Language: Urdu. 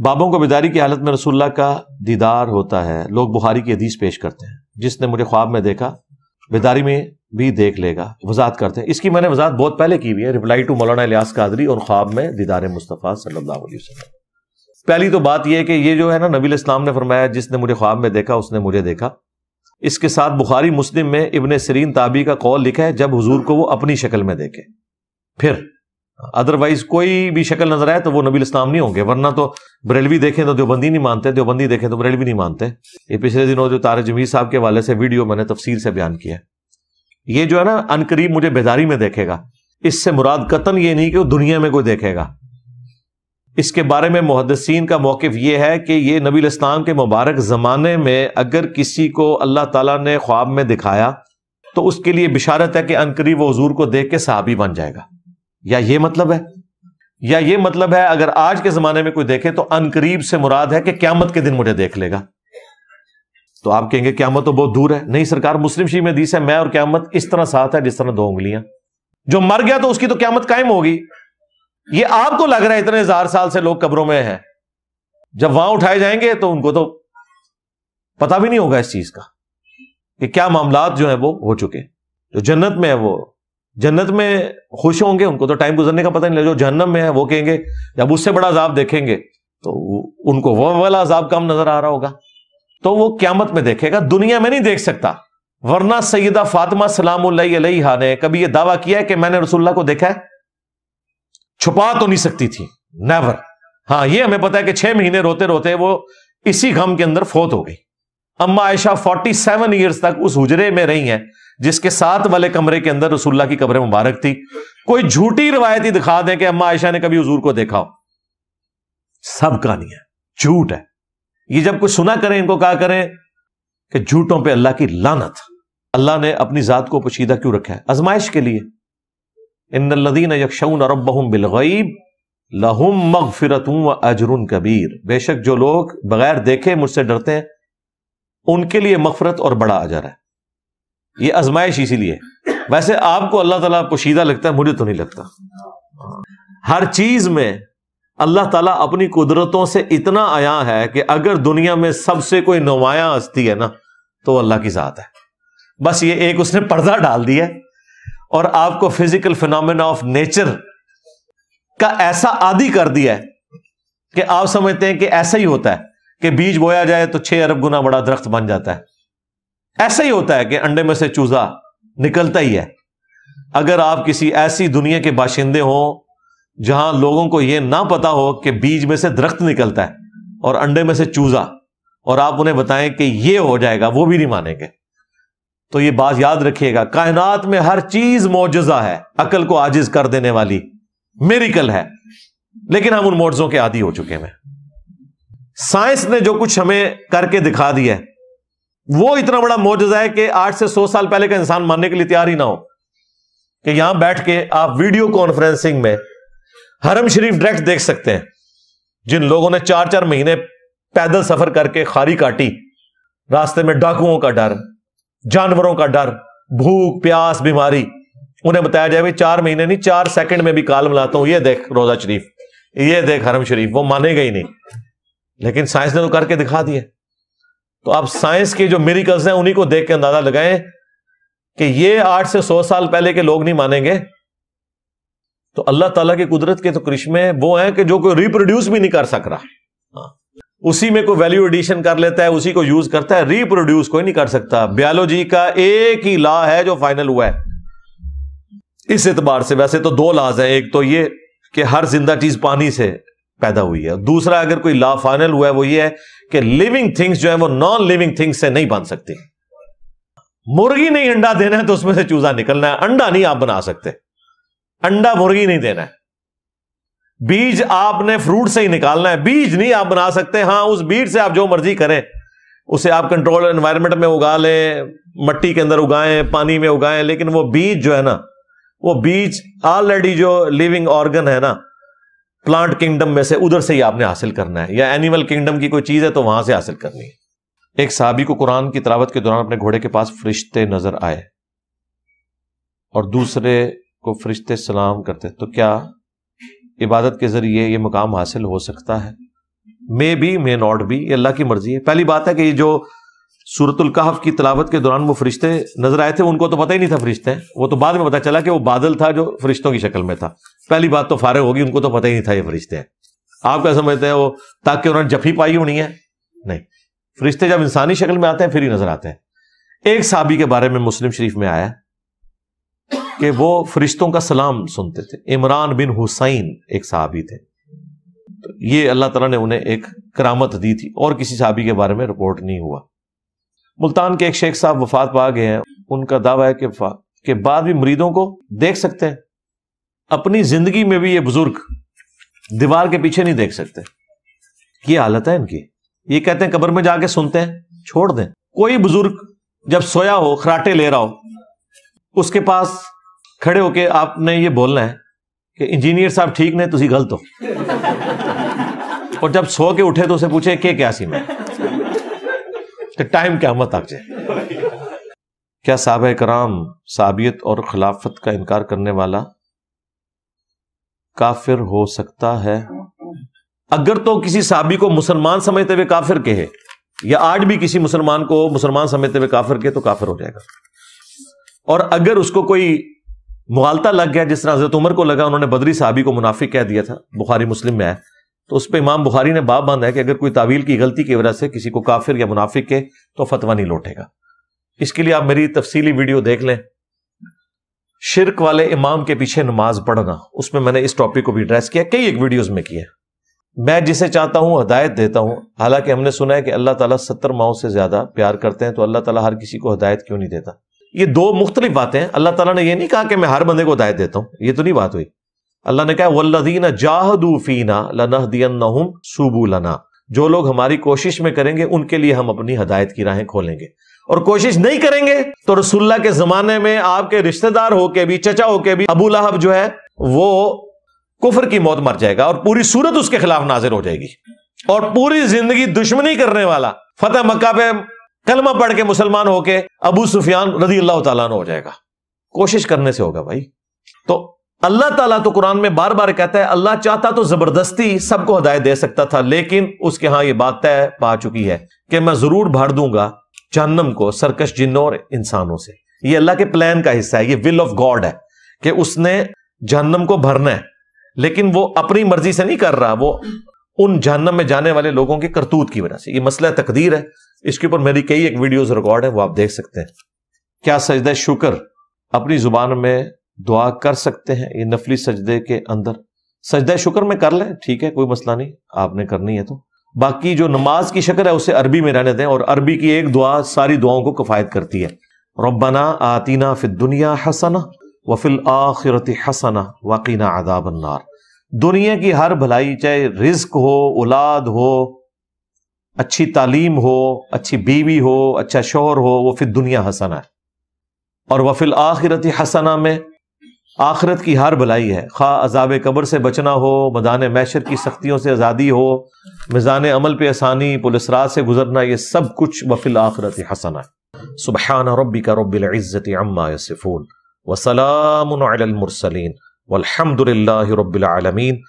بابوں کو بیداری کی حالت میں رسول اللہ کا دیدار ہوتا ہے. لوگ بخاری کی حدیث پیش کرتے ہیں جس نے مجھے خواب میں دیکھا بیداری میں بھی دیکھ لے گا. وضاحت کرتے ہیں. اس کی میں نے وضاحت بہت پہلے کی ہوئی ہے، رپلائی ٹو مولانا الیاس قادری اور خواب میں دیدار مصطفیٰ صلی اللہ علیہ وسلم. پہلی تو بات یہ ہے کہ یہ جو ہے نا، نبی علیہ السلام نے فرمایا جس نے مجھے خواب میں دیکھا اس نے مجھے دیکھا. اس کے ساتھ بخاری مسلم میں ابن سیرین تابعی کا قول لکھا ہے جب حضور کو وہ اپنی شکل میں دیکھے. پھر ادروائز کوئی بھی شکل نظر آئے تو وہ نبی علیہ السلام نہیں ہوں گے، ورنہ تو بریلوی دیکھیں تو دیوبندی نہیں مانتے، دیوبندی دیکھیں تو بریلوی نہیں مانتے. یہ پچھلے دنوں جو طارق جمیل صاحب کے حوالے سے ویڈیو میں نے تفسیر سے بیان کیا ہے. یہ جو ہے نا ان قریب مجھے بیداری میں دیکھے گا، اس سے مراد قطعاً یہ نہیں کہ وہ دنیا میں کوئی دیکھے گا. اس کے بارے میں محدثین کا موقف یہ ہے کہ یہ نبی علیہ السلام کے مبارک زمانے میں اگر کسی کو اللہ تعالیٰ نے خواب میں دکھایا تو اس کے لیے بشارت ہے کہ ان قریب وہ حضور کو دیکھ کے صحابی بن جائے گا. یا یہ مطلب ہے، یا یہ مطلب ہے اگر آج کے زمانے میں کوئی دیکھے تو ان قریب سے مراد ہے کہ قیامت کے دن مجھے دیکھ لے گا. تو آپ کہیں گے قیامت تو بہت دور ہے. نہیں سرکار، مسلم شریف میں حدیث ہے میں اور قیامت اس طرح ساتھ ہے جس طرح دو انگلیاں. جو مر گیا تو اس کی تو قیامت قائم ہوگی. یہ آپ کو لگ رہا ہے اتنے ہزار سال سے لوگ قبروں میں ہیں، جب وہاں اٹھائے جائیں گے تو ان کو تو پتہ بھی نہیں ہوگا اس چیز کا کہ کیا معاملات جو ہیں وہ ہو چکے. جو جنت میں ہے وہ جنت میں خوش ہوں گے، ان کو تو ٹائم گزرنے کا پتہ نہیں لگا. جو جہنم میں ہے وہ کہیں گے جب اس سے بڑا عذاب دیکھیں گے تو ان کو وہ والا عذاب کم نظر آ رہا ہوگا. تو وہ قیامت میں دیکھے گا، دنیا میں نہیں دیکھ سکتا. ورنہ سیدہ فاطمہ سلام اللہ علیہا نے کبھی یہ دعویٰ کیا ہے کہ میں نے رسول اللہ کو دیکھا ہے؟ چھپا تو نہیں سکتی تھی، نیور. ہاں یہ ہمیں پتا ہے کہ 6 مہینے روتے روتے وہ اسی غم کے اندر فوت ہو گئی. اما عائشہ 47 ایئرز تک اس حجرے میں رہی ہیں جس کے 7 والے کمرے کے اندر رسول اللہ کی قبر مبارک تھی. کوئی جھوٹی روایت ہی دکھا دیں کہ اما عائشہ نے کبھی حضور کو دیکھا ہو، سب کہانی ہے، جھوٹ ہے. یہ جب کچھ سنا کریں ان کو کہا کریں کہ جھوٹوں پہ اللہ کی لعنت. اللہ نے اپنی ذات کو پوشیدہ کیوں رکھا ہے؟ آزمائش کے لیے. ان الذین یخشون ربہم بالغیب لہم مغفرۃ واجر کبیر. بے شک جو لوگ بغیر دیکھے مجھ سے ڈرتے ہیں ان کے لیے مغفرت اور بڑا اجر ہے. یہ آزمائش اسی لیے. ویسے آپ کو اللہ تعالیٰ پوشیدہ لگتا ہے، مجھے تو نہیں لگتا. ہر چیز میں اللہ تعالیٰ اپنی قدرتوں سے اتنا عیاں ہے کہ اگر دنیا میں سب سے کوئی نمایاں ہستی ہے نا تو اللہ کی ذات ہے. بس یہ ایک اس نے پردہ ڈال دیا اور آپ کو فزیکل فینومینا آف نیچر کا ایسا عادی کر دیا ہے کہ آپ سمجھتے ہیں کہ ایسا ہی ہوتا ہے کہ بیج بویا جائے تو 6 ارب گنا بڑا درخت بن جاتا ہے. ایسا ہی ہوتا ہے کہ انڈے میں سے چوزا نکلتا ہی ہے. اگر آپ کسی ایسی دنیا کے باشندے ہوں جہاں لوگوں کو یہ نہ پتا ہو کہ بیج میں سے درخت نکلتا ہے اور انڈے میں سے چوزا، اور آپ انہیں بتائیں کہ یہ ہو جائے گا، وہ بھی نہیں مانیں گے. تو یہ بات یاد رکھیے گا، کائنات میں ہر چیز معجزہ ہے، عقل کو عاجز کر دینے والی میریکل ہے، لیکن ہم ان معجزوں کے عادی ہو چکے ہیں. سائنس نے جو کچھ ہمیں کر کے دکھا دیا ہے وہ اتنا بڑا معجزہ ہے کہ 8 سے 100 سال پہلے کا انسان ماننے کے لیے تیار ہی نہ ہو کہ یہاں بیٹھ کے آپ ویڈیو کانفرنسنگ میں حرم شریف ڈائریکٹ دیکھ سکتے ہیں. جن لوگوں نے 4 مہینے پیدل سفر کر کے خاری کاٹی، راستے میں ڈاکوؤں کا ڈر، جانوروں کا ڈر، بھوک پیاس بیماری، انہیں بتایا جائے بھائی 4 مہینے نہیں 4 سیکنڈ میں بھی کالم لاتا ہوں، یہ دیکھ روزہ شریف، یہ دیکھ حرم شریف. وہ مانے گا ہی نہیں، لیکن سائنس نے تو کر کے دکھا دیا. تو آپ سائنس کے جو میریکلز ہیں انہی کو دیکھ کے اندازہ لگائیں کہ یہ 8 سے 100 سال پہلے کے لوگ نہیں مانیں گے. تو اللہ تعالیٰ کی قدرت کے تو کرشمے وہ ہیں کہ جو کوئی ریپروڈیوس بھی نہیں کر سک رہا. اسی میں کوئی ویلیو ایڈیشن کر لیتا ہے، اسی کو یوز کرتا ہے، ریپروڈیوس کوئی نہیں کر سکتا. بیالوجی کا ایک ہی لا ہے جو فائنل ہوا ہے اس اعتبار سے. ویسے تو 2 لاز ہیں، ایک تو یہ کہ ہر زندہ چیز پانی سے پیدا ہوئی ہے، دوسرا اگر کوئی لا فائنل ہوا ہے وہ یہ ہے کہ لیونگ تھنگس جو ہیں وہ نان لیونگ تھنگس سے نہیں بن سکتی. مرغی نہیں انڈا دینا ہے تو اس میں سے چوزا نکلنا ہے، انڈا نہیں آپ بنا سکتے، انڈا مرغی نہیں دینا ہے. بیج آپ نے فروٹ سے ہی نکالنا ہے، بیج نہیں آپ بنا سکتے. ہاں اس بیج سے آپ جو مرضی کریں، اسے آپ کنٹرول انوائرمنٹ میں اگا لیں، مٹی کے اندر اگائیں، پانی میں اگائیں، لیکن وہ بیج جو ہے نا، وہ بیج آلریڈی جو لیونگ آرگن ہے نا پلانٹ کنگڈم میں سے ادھر سے ہی آپ نے حاصل کرنا ہے، یا اینیمل کنگڈم کی کوئی چیز ہے تو وہاں سے حاصل کرنی ہے. ایک صحابی کو قرآن کی تلاوت کے دوران اپنے گھوڑے کے پاس فرشتے نظر آئے اور دوسرے کو فرشتے سلام کرتے، تو کیا عبادت کے ذریعے یہ مقام حاصل ہو سکتا ہے؟ May be may not be, یہ اللہ کی مرضی ہے۔ پہلی بات ہے کہ یہ جو سورۃ الکہف کی تلاوت کے دوران وہ فرشتے نظر آئے تھے، ان کو تو پتہ ہی نہیں تھا فرشتے ہیں، وہ تو بعد میں پتہ چلا کہ وہ بادل تھا جو فرشتوں کی شکل میں تھا۔ پہلی بات تو فارغ ہوگی، ان کو تو پتہ ہی نہیں تھا یہ فرشتے ہیں۔ آپ کیا سمجھتے ہیں وہ تاکہ انہوں نے جفی پائی ہونی ہے؟ نہیں، فرشتے جب انسانی شکل میں آتے ہیں پھر ہی نظر آتے ہیں۔ ایک صحابی کے بارے میں مسلم شریف میں آیا کہ وہ فرشتوں کا سلام سنتے تھے، عمران بن حسین ایک صحابی تھے، تو یہ اللہ تعالیٰ نے انہیں ایک کرامت دی تھی، اور کسی صحابی کے بارے میں رپورٹ نہیں ہوا۔ ملتان کے ایک شیخ صاحب وفات پا گئے ہیں، ان کا دعویٰ ہے کہ بعد بھی مریدوں کو دیکھ سکتے ہیں، اپنی زندگی میں بھی یہ بزرگ دیوار کے پیچھے نہیں دیکھ سکتے۔ یہ حالت ہے ان کی، یہ کہتے ہیں قبر میں جا کے سنتے ہیں، چھوڑ دیں۔ کوئی بزرگ جب سویا ہو، خراٹے لے رہا ہو، اس کے پاس کھڑے ہو کے آپ نے یہ بولنا ہے کہ انجینئر صاحب ٹھیک نہیں، تسی غلط ہو، اور جب سو کے اٹھے تو اسے پوچھے کہ کیا سی میں، کہ ٹائم قیامت تک جائے۔ کیا صحابہ کرام صحابیت اور خلافت کا انکار کرنے والا کافر ہو سکتا ہے؟ اگر تو کسی صحابی کو مسلمان سمجھتے ہوئے کافر کہے، یا آج بھی کسی مسلمان کو مسلمان سمجھتے ہوئے کافر کہے، تو کافر ہو جائے گا۔ اور اگر اس کو کوئی مغالطہ لگ گیا، جس طرح حضرت عمر کو لگا، انہوں نے بدری صحابی کو منافق کہہ دیا تھا، بخاری مسلم میں ہے، تو اس پہ امام بخاری نے باب باندھا ہے کہ اگر کوئی تعویل کی غلطی کی وجہ سے کسی کو کافر یا منافق کہے تو فتویٰ نہیں لوٹے گا۔ اس کے لیے آپ میری تفصیلی ویڈیو دیکھ لیں، شرک والے امام کے پیچھے نماز پڑھنا، اس میں نے اس ٹاپک کو بھی ایڈریس کیا، کئی ایک ویڈیوز میں کیا۔ میں جسے چاہتا ہوں ہدایت دیتا ہوں، حالانکہ ہم نے سنا ہے کہ اللہ تعالیٰ 70 ماؤں سے زیادہ پیار کرتے ہیں، تو اللہ تعالیٰ ہر کسی کو ہدایت کیوں نہیں دیتا؟ یہ دو مختلف باتیں ہیں۔ اللہ تعالیٰ نے یہ نہیں کہا کہ میں ہر بندے کو ہدایت دیتا ہوں، یہ تو نہیں بات ہوئی۔ اللہ نے کہا وَالَّذِينَ جَاهَدُوا فِينَا لَنَهْدِيَنَّهُمْ سُبُلَنَا، جو لوگ ہماری کوشش میں کریں گے ان کے لیے ہم اپنی ہدایت کی راہیں کھولیں گے، اور کوشش نہیں کریں گے تو رسول اللہ کے زمانے میں آپ کے رشتہ دار ہو کے بھی، چچا ہو کے بھی، ابو لہب جو ہے وہ کفر کی موت مر جائے گا، اور پوری صورت اس کے خلاف نازل ہو جائے گی، اور پوری زندگی دشمنی کرنے والا فتح مکہ پہ کلمہ پڑھ کے مسلمان ہو کے ابو سفیان رضی اللہ تعالیٰ عنہ ہو جائے گا۔ کوشش کرنے سے ہوگا بھائی۔ تو اللہ تعالیٰ تو قرآن میں بار بار کہتا ہے، اللہ چاہتا تو زبردستی سب کو ہدایت دے سکتا تھا، لیکن اس کے ہاں یہ بات طے پا چکی ہے کہ میں ضرور بھر دوں گا جہنم کو سرکش جنوں اور انسانوں سے۔ یہ اللہ کے پلان کا حصہ ہے، یہ ول آف گاڈ ہے کہ اس نے جہنم کو بھرنا ہے، لیکن وہ اپنی مرضی سے نہیں کر رہا، وہ ان جہنم میں جانے والے لوگوں کے کرتوت کی وجہ سے۔ یہ مسئلہ تقدیر ہے، اس کے اوپر میری کئی ایک ویڈیوز ریکارڈ ہیں، وہ آپ دیکھ سکتے ہیں۔ کیا سجدہ شکر اپنی زبان میں دعا کر سکتے ہیں؟ یہ نفلی سجدے کے اندر سجدہ شکر میں کر لیں، ٹھیک ہے، کوئی مسئلہ نہیں، آپ نے کرنی ہے تو۔ باقی جو نماز کی شکر ہے اسے عربی میں رہنے دیں، اور عربی کی ایک دعا ساری دعاؤں کو کفایت کرتی ہے۔ ربنا آتینا فی الدنیا حسنہ وفی الآخرۃ حسنہ وقنا عذاب النار۔ دنیا کی ہر بھلائی، چاہے رزق ہو، اولاد ہو، اچھی تعلیم ہو، اچھی بیوی ہو، اچھا شوہر ہو، وہ فی الدنیا حسنہ ہے، اور وفی الآخرۃ حسنہ میں آخرت کی ہر بھلائی ہے، خواہ عذاب قبر سے بچنا ہو، میدان محشر کی سختیوں سے آزادی ہو، میزان عمل پہ آسانی، پل صراط سے گزرنا، یہ سب کچھ وفی الآخرۃ حسنہ ہے۔ سبحان ربک رب العزۃ عما یصفون وسلام علی المرسلین والحمد للہ رب العالمین۔